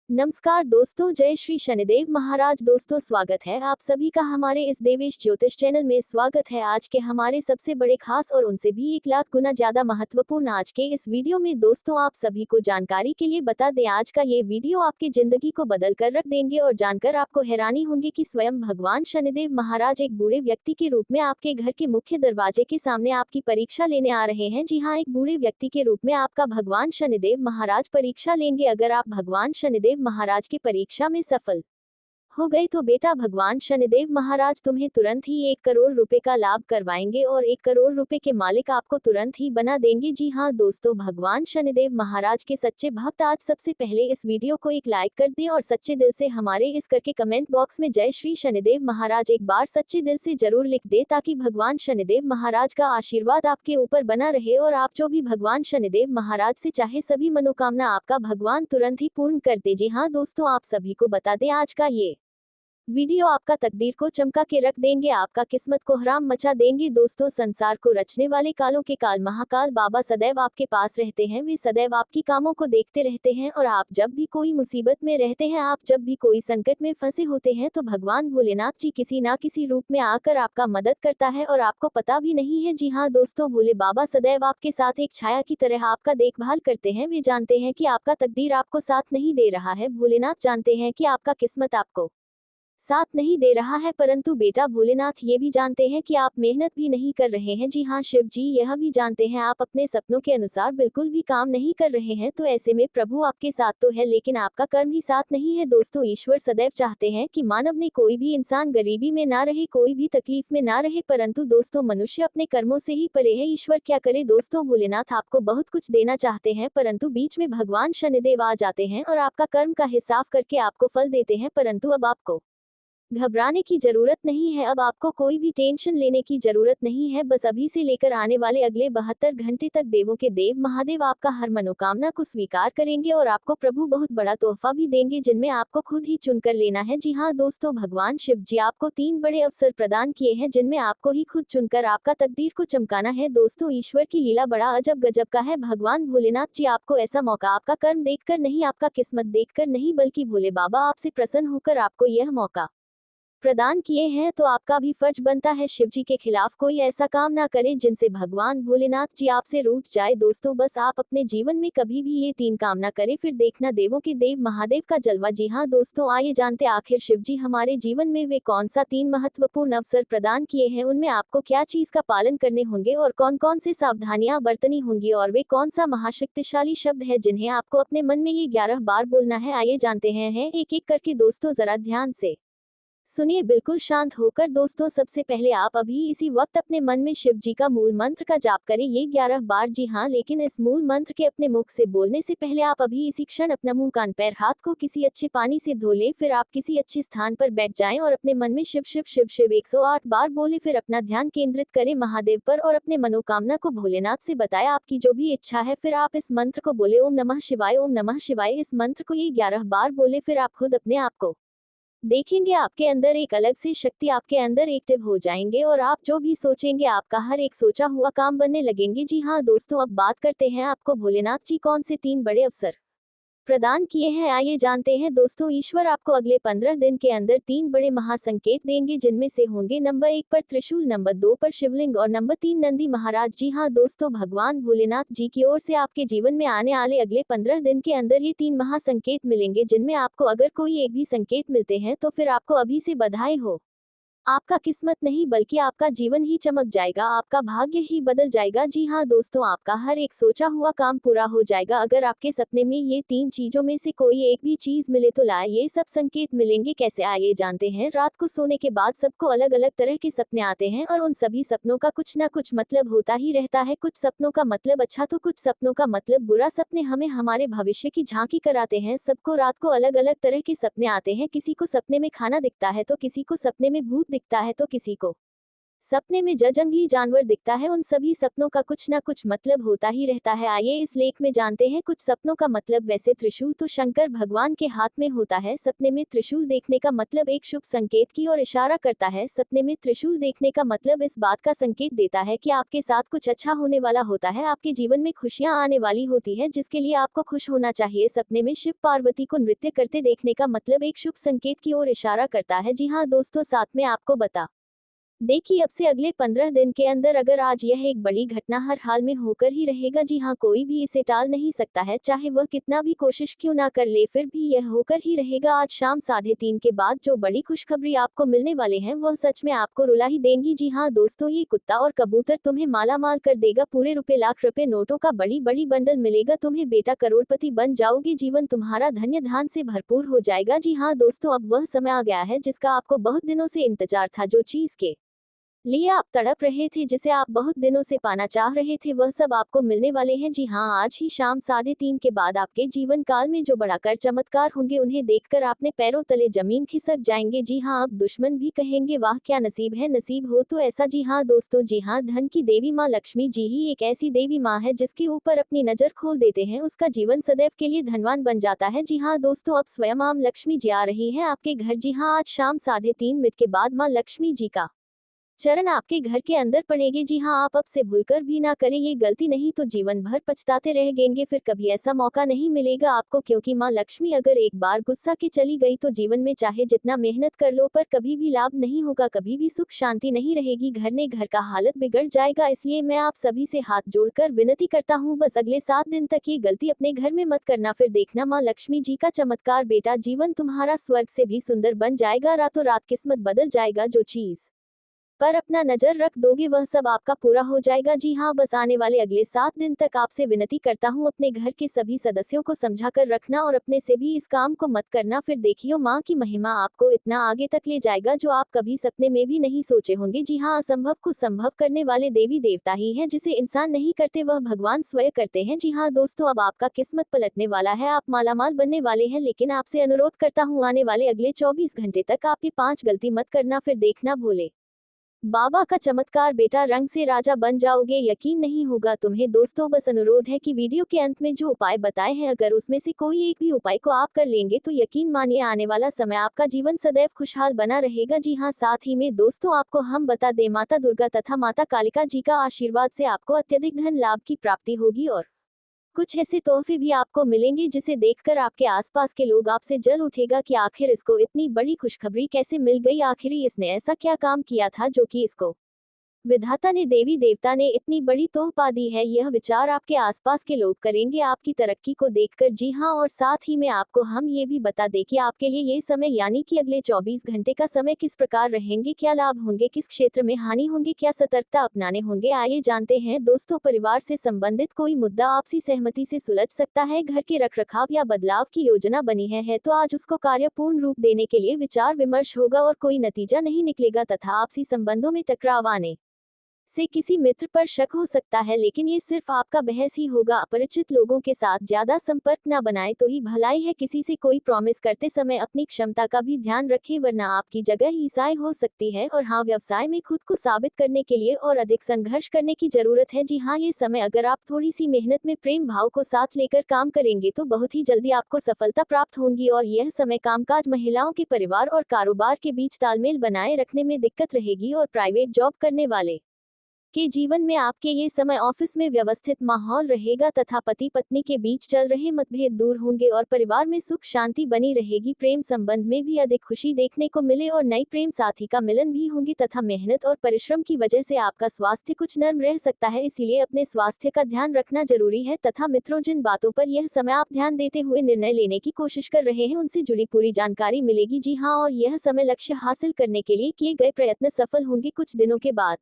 नमस्कार दोस्तों, जय श्री शनिदेव महाराज। दोस्तों स्वागत है आप सभी का हमारे इस देवेश ज्योतिष चैनल में। स्वागत है आज के हमारे सबसे बड़े खास और उनसे भी 1 लाख गुना ज्यादा महत्वपूर्ण आज के इस वीडियो में। दोस्तों आप सभी को जानकारी के लिए बता दें, आज का ये वीडियो आपकी जिंदगी को बदल कर रख देंगे और जानकर आपको हैरानी होगी कि स्वयं भगवान शनिदेव महाराज एक बूढ़े व्यक्ति के रूप में आपके घर के मुख्य दरवाजे के सामने आपकी परीक्षा लेने आ रहे हैं। जी हाँ, एक बूढ़े व्यक्ति के रूप में आपका भगवान शनिदेव महाराज परीक्षा लेंगे। अगर आप भगवान शनिदेव महाराज की परीक्षा में सफल हो गए तो बेटा भगवान शनिदेव महाराज तुम्हें तुरंत ही 1 करोड़ रुपए का लाभ करवाएंगे और 1 करोड़ रुपए के मालिक आपको तुरंत ही बना देंगे। जी हाँ दोस्तों, भगवान शनिदेव महाराज के सच्चे भक्त आज सबसे पहले इस वीडियो को एक लाइक कर दें और सच्चे दिल से हमारे इस करके कमेंट बॉक्स में जय श्री शनिदेव महाराज एक बार सच्चे दिल से जरूर लिख दे, ताकि भगवान शनिदेव महाराज का आशीर्वाद आपके ऊपर बना रहे और आप जो भी भगवान शनिदेव महाराज से चाहे सभी मनोकामना आपका भगवान तुरंत ही पूर्ण कर दे। जी हाँ दोस्तों, आप सभी को बता दें, आज का ये वीडियो आपका तकदीर को चमका के रख देंगे, आपका किस्मत को हराम मचा देंगे। दोस्तों, संसार को रचने वाले कालों के काल महाकाल बाबा सदैव आपके पास रहते हैं। वे सदैव आपकी कामों को देखते रहते हैं और आप जब भी कोई मुसीबत में रहते हैं, आप जब भी कोई संकट में फंसे होते हैं, तो भगवान भोलेनाथ जी किसी ना किसी रूप में आकर आपका मदद करता है और आपको पता भी नहीं है। जी हाँ दोस्तों, भोले बाबा सदैव आपके साथ एक छाया की तरह आपका देखभाल करते हैं। वे जानते हैं कि आपका तकदीर आपको साथ नहीं दे रहा है। भोलेनाथ जानते हैं कि आपका किस्मत आपको साथ नहीं दे रहा है, परंतु बेटा भोलेनाथ ये भी जानते हैं कि आप मेहनत भी नहीं कर रहे हैं। जी हाँ, शिव जी यह भी जानते हैं आप अपने सपनों के अनुसार बिल्कुल भी काम नहीं कर रहे हैं। तो ऐसे में प्रभु आपके साथ तो है, लेकिन आपका कर्म ही साथ नहीं है। दोस्तों, ईश्वर सदैव चाहते हैं कि मानव ने कोई भी इंसान गरीबी में ना रहे, कोई भी तकलीफ में ना रहे, परंतु दोस्तों मनुष्य अपने कर्मों से ही परे है। ईश्वर क्या करे दोस्तों, भोलेनाथ आपको बहुत कुछ देना चाहते हैं, परंतु बीच में भगवान शनिदेव आ जाते हैं और आपका कर्म का हिसाब करके आपको फल देते हैं। परंतु अब आपको घबराने की जरूरत नहीं है, अब आपको कोई भी टेंशन लेने की जरूरत नहीं है। बस अभी से लेकर आने वाले अगले 72 घंटे तक देवों के देव महादेव आपका हर मनोकामना को स्वीकार करेंगे और आपको प्रभु बहुत बड़ा तोहफा भी देंगे, जिनमें आपको खुद ही चुनकर लेना है। जी हाँ दोस्तों, भगवान शिव जी आपको 3 बड़े अवसर प्रदान किए हैं, जिनमें आपको ही खुद चुनकर आपका तकदीर को चमकाना है। दोस्तों, ईश्वर की लीला बड़ा अजब गजब का है। भगवान भोलेनाथ जी आपको ऐसा मौका आपका कर्म देखकर नहीं, आपका किस्मत देखकर नहीं, बल्कि भोले बाबा आपसे प्रसन्न होकर आपको यह मौका प्रदान किए हैं। तो आपका भी फर्ज बनता है शिव जी के खिलाफ कोई ऐसा काम ना करे जिनसे भगवान भोलेनाथ जी आपसे रूठ जाए। दोस्तों, बस आप अपने जीवन में कभी भी ये 3 काम ना करें, फिर देखना देवों के देव महादेव का जलवा। जी हाँ दोस्तों, आइए जानते आखिर शिव जी हमारे जीवन में वे कौन सा 3 महत्वपूर्ण अवसर प्रदान किए हैं, उनमें आपको क्या चीज का पालन करने होंगे और कौन कौन से सावधानियां बरतनी होंगी, और वे कौन सा महाशक्तिशाली शब्द है जिन्हें आपको अपने मन में ये 11 बार बोलना है। आइए जानते हैं एक एक करके। दोस्तों जरा ध्यान से सुनिए, बिल्कुल शांत होकर। दोस्तों, सबसे पहले आप अभी इसी वक्त अपने मन में शिव जी का मूल मंत्र का जाप करें, ये 11 बार। जी हाँ, लेकिन इस मूल मंत्र के अपने मुख से बोलने से पहले आप अभी इसी क्षण अपना मुंह कान पैर हाथ को किसी अच्छे पानी से धो लें। फिर आप किसी अच्छे स्थान पर बैठ जाएं और अपने मन में शिव शिव शिव शिव 108 बार बोले। फिर अपना ध्यान केंद्रित करें महादेव पर और अपने मनोकामना को भोलेनाथ से बताएं, आपकी जो भी इच्छा है। फिर आप इस मंत्र को बोले, ओम नमः शिवाय, ओम नमः शिवाय। इस मंत्र को ये 11 बार बोले। फिर आप खुद अपने आप को देखेंगे, आपके अंदर एक अलग सी शक्ति आपके अंदर एक्टिव हो जाएंगे और आप जो भी सोचेंगे आपका हर एक सोचा हुआ काम बनने लगेंगे। जी हाँ दोस्तों, अब बात करते हैं आपको भोलेनाथ जी कौन से 3 बड़े अवसर प्रदान किए हैं। आइए जानते हैं दोस्तों, ईश्वर आपको अगले 15 दिन के अंदर 3 बड़े महासंकेत देंगे, जिनमें से होंगे नंबर 1 पर त्रिशूल, नंबर 2 पर शिवलिंग और नंबर 3 नंदी महाराज। जी हाँ दोस्तों, भगवान भोलेनाथ जी की ओर से आपके जीवन में आने वाले अगले 15 दिन के अंदर ये 3 महासंकेत मिलेंगे, जिनमें आपको अगर कोई एक भी संकेत मिलते हैं तो फिर आपको अभी से बधाई हो। आपका किस्मत नहीं बल्कि आपका जीवन ही चमक जाएगा, आपका भाग्य ही बदल जाएगा। जी हाँ दोस्तों, आपका हर एक सोचा हुआ काम पूरा हो जाएगा। अगर आपके सपने में ये 3 चीजों में से कोई एक भी चीज मिले तो ला ये सब संकेत मिलेंगे कैसे, आइए जानते हैं। रात को सोने के बाद सबको अलग अलग तरह के सपने आते हैं और उन सभी सपनों का कुछ ना कुछ मतलब होता ही रहता है। कुछ सपनों का मतलब अच्छा तो कुछ सपनों का मतलब बुरा। सपने हमें हमारे भविष्य की झांकी कराते हैं। सबको रात को अलग अलग तरह के सपने आते हैं। किसी को सपने में खाना दिखता है तो किसी को सपने में भूत दिखता है तो किसी को सपने में जंगली जानवर दिखता है, उन सभी सपनों का कुछ ना कुछ मतलब होता ही रहता है। आइए इस लेख में जानते हैं कुछ सपनों का मतलब। वैसे त्रिशूल तो शंकर भगवान के हाथ में होता है। सपने में त्रिशूल देखने का मतलब एक शुभ संकेत की ओर इशारा करता है। सपने में त्रिशूल देखने का मतलब इस बात का संकेत देता है कि आपके साथ कुछ अच्छा होने वाला होता है, आपके जीवन में खुशियां आने वाली होती है, जिसके लिए आपको खुश होना चाहिए। सपने में शिव पार्वती को नृत्य करते देखने का मतलब एक शुभ संकेत की ओर इशारा करता है। जी हाँ दोस्तों, साथ में आपको बता देखिए अब से अगले 15 दिन के अंदर अगर आज यह एक बड़ी घटना हर हाल में होकर ही रहेगा। जी हाँ, कोई भी इसे टाल नहीं सकता है, चाहे वह कितना भी कोशिश क्यों ना कर ले, फिर भी यह होकर ही रहेगा। आज शाम 3:30 के बाद जो बड़ी खुशखबरी आपको मिलने वाले हैं वह सच में आपको रुला ही देंगी। जी हाँ दोस्तों, ये कुत्ता और कबूतर तुम्हें माला माल कर देगा। पूरे रुपए लाख रुपए नोटों का बड़ी बड़ी बंडल मिलेगा तुम्हें। बेटा करोड़पति बन जाओगे, जीवन तुम्हारा धन्य धान से भरपूर हो जाएगा। जी हाँ दोस्तों, अब वह समय आ गया है जिसका आपको बहुत दिनों से इंतजार था। जो चीज के लिए आप तड़प रहे थे, जिसे आप बहुत दिनों से पाना चाह रहे थे, वह सब आपको मिलने वाले हैं। जी हाँ, आज ही शाम 3:30 के बाद आपके जीवन काल में जो बड़ा कर चमत्कार होंगे, उन्हें देखकर आपने पैरों तले जमीन खिसक जाएंगे। जी हाँ, अब दुश्मन भी कहेंगे वाह क्या नसीब है, नसीब हो तो ऐसा। जी हाँ दोस्तों, जी हाँ, धन की देवी माँ लक्ष्मी जी ही एक ऐसी देवी माँ है जिसके ऊपर अपनी नजर खोल देते हैं, उसका जीवन सदैव के लिए धनवान बन जाता है। जी हाँ दोस्तों, अब स्वयं माँ लक्ष्मी जी आ रही है आपके घर। जी हाँ, आज शाम 3:30 के बाद माँ लक्ष्मी जी का चरण आपके घर के अंदर पड़ेगी। जी हाँ, आप अब से भूलकर भी ना करें ये गलती, नहीं तो जीवन भर पछताते रह गेंगे। फिर कभी ऐसा मौका नहीं मिलेगा आपको, क्योंकि माँ लक्ष्मी अगर एक बार गुस्सा के चली गई तो जीवन में चाहे जितना मेहनत कर लो पर कभी भी लाभ नहीं होगा, कभी भी सुख शांति नहीं रहेगी, घर का हालत बिगड़ जाएगा। इसलिए मैं आप सभी से हाथ जोड़कर विनती करता हूँ, बस अगले 7 दिन तक ये गलती अपने घर में मत करना, फिर देखना माँ लक्ष्मी जी का चमत्कार। बेटा, जीवन तुम्हारा स्वर्ग से भी सुंदर बन जाएगा, रातों रात किस्मत बदल जाएगा। जो चीज पर अपना नजर रख दोगे वह सब आपका पूरा हो जाएगा। जी हाँ, बस आने वाले अगले 7 दिन तक आपसे विनती करता हूँ, अपने घर के सभी सदस्यों को समझा कर रखना और अपने से भी इस काम को मत करना। फिर देखियो माँ की महिमा आपको इतना आगे तक ले जाएगा जो आप कभी सपने में भी नहीं सोचे होंगे। जी हाँ, असंभव को संभव करने वाले देवी देवता ही हैं, जिसे इंसान नहीं करते वह भगवान स्वयं करते हैं। जी हाँ दोस्तों, अब आपका किस्मत पलटने वाला है, आप मालामाल बनने वाले हैं। लेकिन आपसे अनुरोध करता हूँ, आने वाले अगले 24 घंटे तक आप ये 5 गलती मत करना, फिर देखना भोले बाबा का चमत्कार। बेटा, रंग से राजा बन जाओगे, यकीन नहीं होगा तुम्हें। दोस्तों, बस अनुरोध है कि वीडियो के अंत में जो उपाय बताए हैं, अगर उसमें से कोई एक भी उपाय को आप कर लेंगे तो यकीन मानिए आने वाला समय आपका जीवन सदैव खुशहाल बना रहेगा। जी हाँ, साथ ही में दोस्तों आपको हम बता दें, माता दुर्गा तथा माता कालिका जी का आशीर्वाद से आपको अत्यधिक धन लाभ की प्राप्ति होगी और कुछ ऐसे तोहफे भी आपको मिलेंगे जिसे देखकर आपके आसपास के लोग आपसे जल उठेगा कि आखिर इसको इतनी बड़ी खुशखबरी कैसे मिल गई, आखिर इसने ऐसा क्या काम किया था जो कि इसको विधाता ने, देवी देवता ने इतनी बड़ी तोहफा दी है। यह विचार आपके आसपास के लोग करेंगे आपकी तरक्की को देखकर। जी हाँ, और साथ ही में आपको हम ये भी बता दें कि आपके लिए ये समय यानी कि अगले 24 घंटे का समय किस प्रकार रहेंगे, क्या लाभ होंगे, किस क्षेत्र में हानि होंगे, क्या सतर्कता अपनाने होंगे, आइए जानते हैं। दोस्तों, परिवार से संबंधित कोई मुद्दा आपसी सहमति से सुलझ सकता है, घर के रखरखाव या बदलाव की योजना बनी है तो आज उसको कार्य पूर्ण रूप देने के लिए विचार विमर्श होगा और कोई नतीजा नहीं निकलेगा तथा आपसी संबंधों में टकराव आने से किसी मित्र पर शक हो सकता है, लेकिन ये सिर्फ आपका बहस ही होगा। अपरिचित लोगों के साथ ज्यादा संपर्क ना बनाए तो ही भलाई है। किसी से कोई प्रॉमिस करते समय अपनी क्षमता का भी ध्यान रखें, वरना आपकी जगह ईसाई हो सकती है। और हाँ, व्यवसाय में खुद को साबित करने के लिए और अधिक संघर्ष करने की जरूरत है। जी हाँ, ये समय अगर आप थोड़ी सी मेहनत में प्रेम भाव को साथ लेकर काम करेंगे तो बहुत ही जल्दी आपको सफलता प्राप्त होगी। और यह समय कामकाज, महिलाओं के परिवार और कारोबार के बीच तालमेल बनाए रखने में दिक्कत रहेगी और प्राइवेट जॉब करने वाले के जीवन में आपके ये समय ऑफिस में व्यवस्थित माहौल रहेगा तथा पति पत्नी के बीच चल रहे मतभेद दूर होंगे और परिवार में सुख शांति बनी रहेगी। प्रेम संबंध में भी अधिक खुशी देखने को मिले और नई प्रेम साथी का मिलन भी होंगी तथा मेहनत और परिश्रम की वजह से आपका स्वास्थ्य कुछ नर्म रह सकता है, इसीलिए अपने स्वास्थ्य का ध्यान रखना जरूरी है। तथा मित्रों, जिन बातों पर यह समय आप ध्यान देते हुए निर्णय लेने की कोशिश कर रहे हैं उनसे जुड़ी पूरी जानकारी मिलेगी। जी हाँ, और यह समय लक्ष्य हासिल करने के लिए किए गए प्रयत्न सफल होंगे। कुछ दिनों के बाद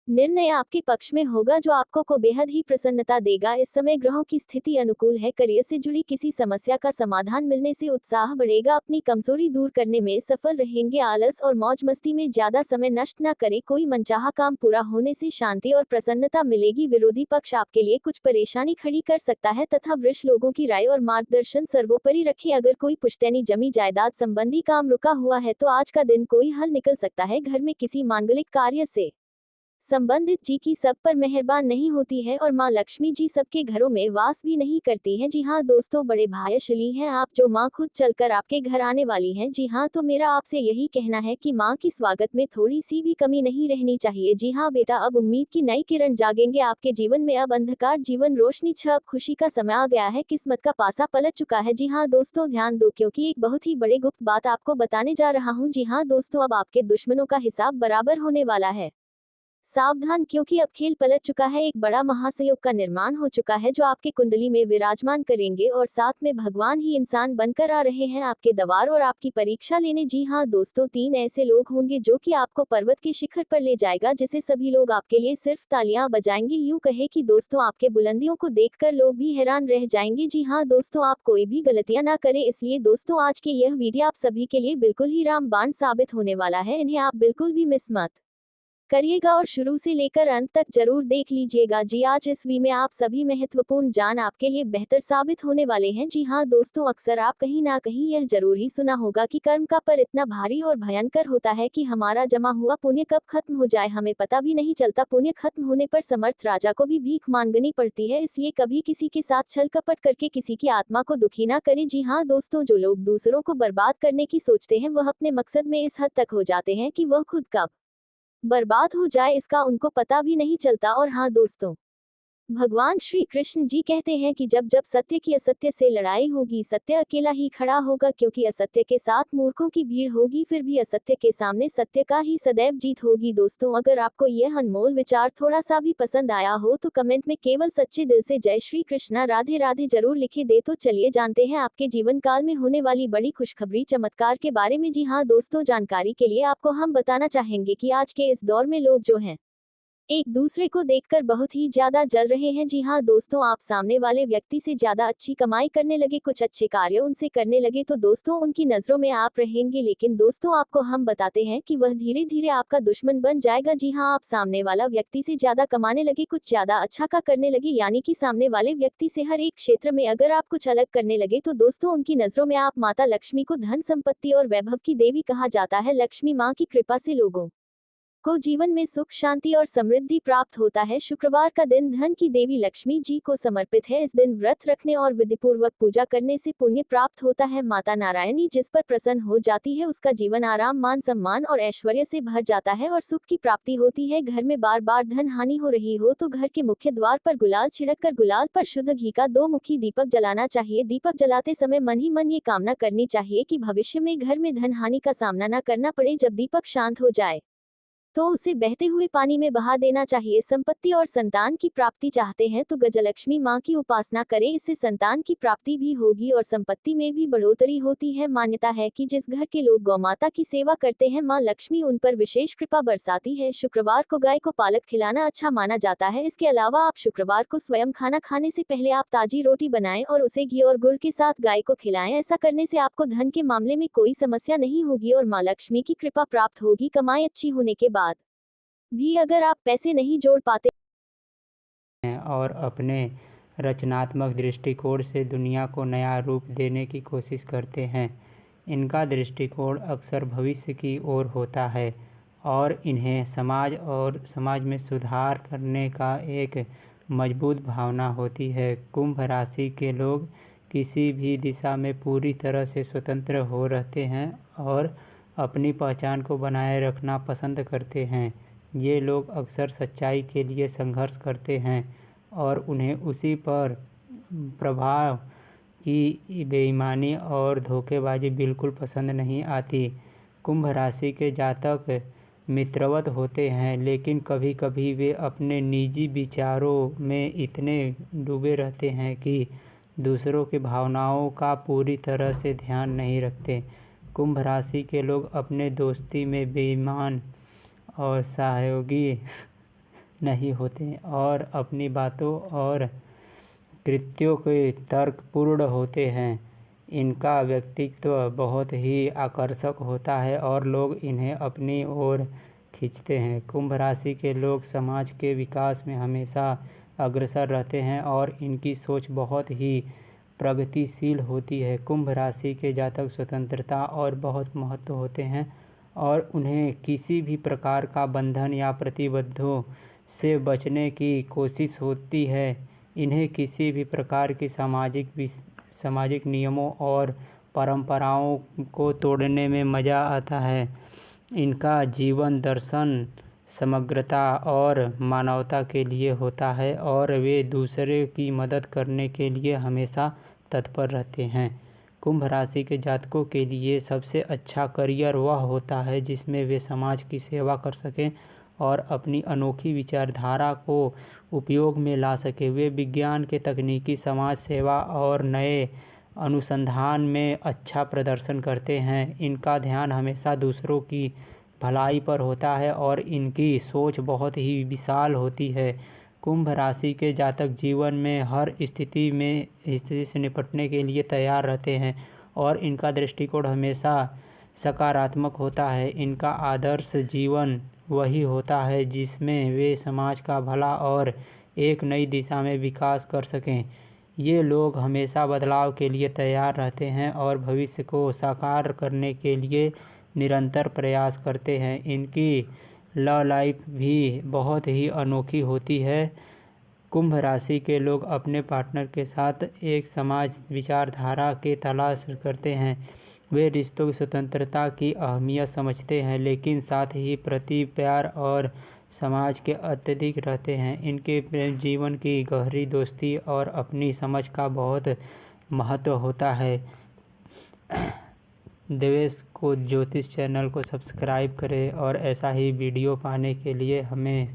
निर्णय आपके पक्ष में होगा जो आपको को बेहद ही प्रसन्नता देगा। इस समय ग्रहों की स्थिति अनुकूल है, करियर से जुड़ी किसी समस्या का समाधान मिलने से उत्साह बढ़ेगा, अपनी कमजोरी दूर करने में सफल रहेंगे। आलस और मौज मस्ती में ज्यादा समय नष्ट न करें, कोई मनचाहा काम पूरा होने से शांति और प्रसन्नता मिलेगी। विरोधी पक्ष आपके लिए कुछ परेशानी खड़ी कर सकता है तथा वरिष्ठ लोगों की राय और मार्गदर्शन सर्वोपरि रखें। अगर कोई पुश्तैनी जमी जायदाद संबंधी काम रुका हुआ है तो आज का दिन कोई हल निकल सकता है। घर में किसी मांगलिक कार्य से संबंधित जी की सब पर मेहरबान नहीं होती है और माँ लक्ष्मी जी सबके घरों में वास भी नहीं करती है। जी हाँ दोस्तों, बड़े भाग्यशाली हैं आप जो माँ खुद चलकर आपके घर आने वाली हैं। जी हाँ, तो मेरा आपसे यही कहना है कि माँ की स्वागत में थोड़ी सी भी कमी नहीं रहनी चाहिए। जी हाँ बेटा, अब उम्मीद की नई किरण जागेंगे आपके जीवन में। अब अंधकार जीवन रोशनी छ, अब खुशी का समय आ गया है, किस्मत का पासा पलट चुका है। जी हाँ दोस्तों, ध्यान दो क्योंकि एक बहुत ही बड़े गुप्त बात आपको बताने जा रहा हूँ। जी हाँ दोस्तों, अब आपके दुश्मनों का हिसाब बराबर होने वाला है। सावधान, क्योंकि अब खेल पलट चुका है, एक बड़ा महासयोग का निर्माण हो चुका है जो आपके कुंडली में विराजमान करेंगे और साथ में भगवान ही इंसान बनकर आ रहे हैं आपके दवार और आपकी परीक्षा लेने। जी हाँ दोस्तों, 3 ऐसे लोग होंगे जो कि आपको पर्वत के शिखर पर ले जाएगा, जिसे सभी लोग आपके लिए सिर्फ तालियां बजाएंगे। यूं कहे कि दोस्तों आपके बुलंदियों को देखकर लोग भी हैरान रह जाएंगे। जी हाँ दोस्तों, आप कोई भी गलतियां ना करें, इसलिए दोस्तों आज के यह वीडियो आप सभी के लिए बिल्कुल ही रामबाण साबित होने वाला है। इन्हें आप बिल्कुल भी मिस मत करिएगा और शुरू से लेकर अंत तक जरूर देख लीजिएगा। जी, आज इस वी में आप सभी महत्वपूर्ण जान आपके लिए बेहतर साबित होने वाले हैं। जी हाँ दोस्तों, अक्सर आप कहीं ना कहीं यह जरूर ही सुना होगा कि कर्म का पर इतना भारी और भयंकर होता है कि हमारा जमा हुआ पुण्य कब खत्म हो जाए हमें पता भी नहीं चलता। पुण्य खत्म होने पर समर्थ राजा को भी भीख मांगनी पड़ती है, इसलिए कभी किसी के साथ छल कपट करके किसी की आत्मा को दुखी ना करें। जी हाँ दोस्तों, जो लोग दूसरों को बर्बाद करने की सोचते हैं वह अपने मकसद में इस हद तक हो जाते हैं कि वह खुद कब बर्बाद हो जाए इसका उनको पता भी नहीं चलता। और हाँ दोस्तों, भगवान श्री कृष्ण जी कहते हैं कि जब जब सत्य की असत्य से लड़ाई होगी, सत्य अकेला ही खड़ा होगा, क्योंकि असत्य के साथ मूर्खों की भीड़ होगी, फिर भी असत्य के सामने सत्य का ही सदैव जीत होगी। दोस्तों, अगर आपको यह अनमोल विचार थोड़ा सा भी पसंद आया हो तो कमेंट में केवल सच्चे दिल से जय श्री कृष्णा राधे राधे जरूर लिखे दे। तो चलिए जानते हैं आपके जीवन काल में होने वाली बड़ी खुशखबरी चमत्कार के बारे में। जी हाँ दोस्तों, जानकारी के लिए आपको हम बताना चाहेंगे कि आज के इस दौर में लोग जो हैं एक दूसरे को देखकर बहुत ही ज्यादा जल रहे हैं। जी हाँ दोस्तों, आप सामने वाले व्यक्ति से ज्यादा अच्छी कमाई करने लगे, कुछ अच्छे कार्य उनसे करने लगे तो दोस्तों उनकी नजरों में आप रहेंगे, लेकिन दोस्तों आपको हम बताते हैं कि वह धीरे धीरे आपका दुश्मन बन जाएगा। जी हाँ, आप सामने वाला व्यक्ति से ज्यादा कमाने लगे, कुछ ज्यादा अच्छा का करने लगे, यानी कि सामने वाले व्यक्ति से हर एक क्षेत्र में अगर आप कुछ अलग करने लगे तो दोस्तों उनकी नजरों में आप माता लक्ष्मी को धन संपत्ति और वैभव की देवी कहा जाता है। लक्ष्मी माँ की कृपा से लोगों को जीवन में सुख शांति और समृद्धि प्राप्त होता है। शुक्रवार का दिन धन की देवी लक्ष्मी जी को समर्पित है। इस दिन व्रत रखने और विधिपूर्वक पूजा करने से पुण्य प्राप्त होता है। माता नारायणी जिस पर प्रसन्न हो जाती है उसका जीवन आराम, मान सम्मान और ऐश्वर्य से भर जाता है और सुख की प्राप्ति होती है। घर में बार बार धन हानि हो रही हो तो घर के मुख्य द्वार पर गुलाल छिड़ककर गुलाल पर शुद्ध घी का 2 मुखी दीपक जलाना चाहिए। दीपक जलाते समय मन ही मन ये कामना करनी चाहिए कि भविष्य में घर में धन हानि का सामना न करना पड़े। जब दीपक शांत हो जाए तो उसे बहते हुए पानी में बहा देना चाहिए। संपत्ति और संतान की प्राप्ति चाहते हैं तो गजलक्ष्मी माँ की उपासना करें, इससे संतान की प्राप्ति भी होगी और संपत्ति में भी बढ़ोतरी होती है। मान्यता है कि जिस घर के लोग गौमाता की सेवा करते हैं माँ लक्ष्मी उन पर विशेष कृपा बरसाती है। शुक्रवार को गाय को पालक खिलाना अच्छा माना जाता है। इसके अलावा आप शुक्रवार को स्वयं खाना खाने से पहले आप ताजी रोटी बनाएं और उसे घी और गुड़ के साथ गाय को खिलाएं। ऐसा करने से आपको धन के मामले में कोई समस्या नहीं होगी और माँ लक्ष्मी की कृपा प्राप्त होगी। कमाई अच्छी होने के बाद भी अगर आप पैसे नहीं जोड़ पाते हैं और अपने रचनात्मक दृष्टिकोण से दुनिया को नया रूप देने की कोशिश करते हैं, इनका दृष्टिकोण अक्सर भविष्य की ओर होता है और इन्हें समाज में सुधार करने का एक मजबूत भावना होती है। कुंभ राशि के लोग किसी भी दिशा में पूरी तरह से स्वतंत्र हो रहते हैं और अपनी पहचान को बनाए रखना पसंद करते हैं। ये लोग अक्सर सच्चाई के लिए संघर्ष करते हैं और उन्हें उसी पर प्रभाव की बेईमानी और धोखेबाजी बिल्कुल पसंद नहीं आती। कुंभ राशि के जातक मित्रवत होते हैं, लेकिन कभी कभी वे अपने निजी विचारों में इतने डूबे रहते हैं कि दूसरों की भावनाओं का पूरी तरह से ध्यान नहीं रखते। कुंभ राशि के लोग अपने दोस्ती में बेईमान और सहयोगी नहीं होते और अपनी बातों और कृत्यों के तर्कपूर्ण होते हैं। इनका व्यक्तित्व बहुत ही आकर्षक होता है और लोग इन्हें अपनी ओर खींचते हैं। कुंभ राशि के लोग समाज के विकास में हमेशा अग्रसर रहते हैं और इनकी सोच बहुत ही प्रगतिशील होती है। कुंभ राशि के जातक स्वतंत्रता और बहुत महत्व होते हैं और उन्हें किसी भी प्रकार का बंधन या प्रतिबंधों से बचने की कोशिश होती है। इन्हें किसी भी प्रकार की सामाजिक नियमों और परंपराओं को तोड़ने में मज़ा आता है। इनका जीवन दर्शन समग्रता और मानवता के लिए होता है और वे दूसरे की मदद करने के लिए हमेशा तत्पर रहते हैं। कुंभ राशि के जातकों के लिए सबसे अच्छा करियर वह होता है जिसमें वे समाज की सेवा कर सकें और अपनी अनोखी विचारधारा को उपयोग में ला सकें। वे विज्ञान के तकनीकी, समाज सेवा और नए अनुसंधान में अच्छा प्रदर्शन करते हैं। इनका ध्यान हमेशा दूसरों की भलाई पर होता है और इनकी सोच बहुत ही विशाल होती है। कुंभ राशि के जातक जीवन में हर स्थिति से निपटने के लिए तैयार रहते हैं और इनका दृष्टिकोण हमेशा सकारात्मक होता है। इनका आदर्श जीवन वही होता है जिसमें वे समाज का भला और एक नई दिशा में विकास कर सकें। ये लोग हमेशा बदलाव के लिए तैयार रहते हैं और भविष्य को साकार करने के लिए निरंतर प्रयास करते हैं। इनकी लव लाइफ भी बहुत ही अनोखी होती है। कुंभ राशि के लोग अपने पार्टनर के साथ एक समाज विचारधारा के तलाश करते हैं। वे रिश्तों की स्वतंत्रता की अहमियत समझते हैं लेकिन साथ ही प्रति प्यार और समाज के अत्यधिक रहते हैं। इनके प्रेम जीवन की गहरी दोस्ती और अपनी समझ का बहुत महत्व होता है। देवेश को ज्योतिष चैनल को सब्सक्राइब करें और ऐसा ही वीडियो पाने के लिए हमें